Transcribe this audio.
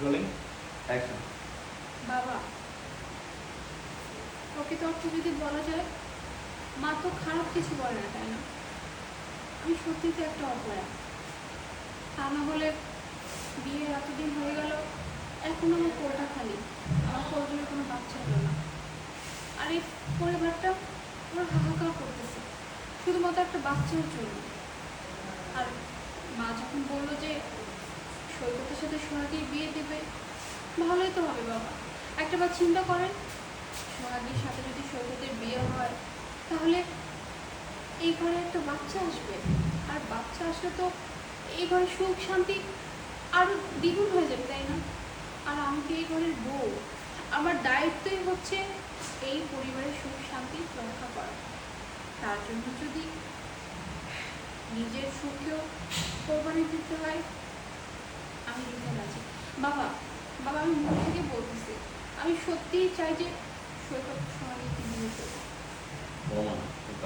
Rolling action. বাবা, প্রকৃত অর্থে যদি বলা যায়, মা তো খারাপ কিছু বলে না, তাই না? আমি সত্যিতে একটা অপয়া। তা না হলে বিয়ে এতদিন হয়ে গেল, এখন আমার কোলটা খালি, আমার কোল জন্য কোনো বাচ্চা হলো না। আর এই পরিবারটা ওরা হাহাকার করতেছে শুধুমাত্র একটা বাচ্চার জন্য। আর মা যখন বললো যে সৈকতের সাথে সোহাগীর বিয়ে দেবে, ভালোই তো হবে বাবা। একটা বার চিন্তা করেন, সোহাগীর সাথে যদি সৈকতের বিয়ে হয়, তাহলে এই ঘরে একটা বাচ্চা আসবে। আর বাচ্চা আসলে তো এই ঘরে সুখ শান্তি আরো দ্বিগুণ হয়ে যাবে, তাই না? আর আমি তো এই ঘরের বউ, আমার দায়িত্বই হচ্ছে এই পরিবারের সুখ শান্তি রক্ষা করা। তার জন্য যদি নিজের সুখেও কোরবানি দিতে হয়, আমি দিতে রাজি। বাবা, বাবা, আমি মন থেকে বলতেছি, আমি সত্যিই চাই যে সৈকত সোহাগীকে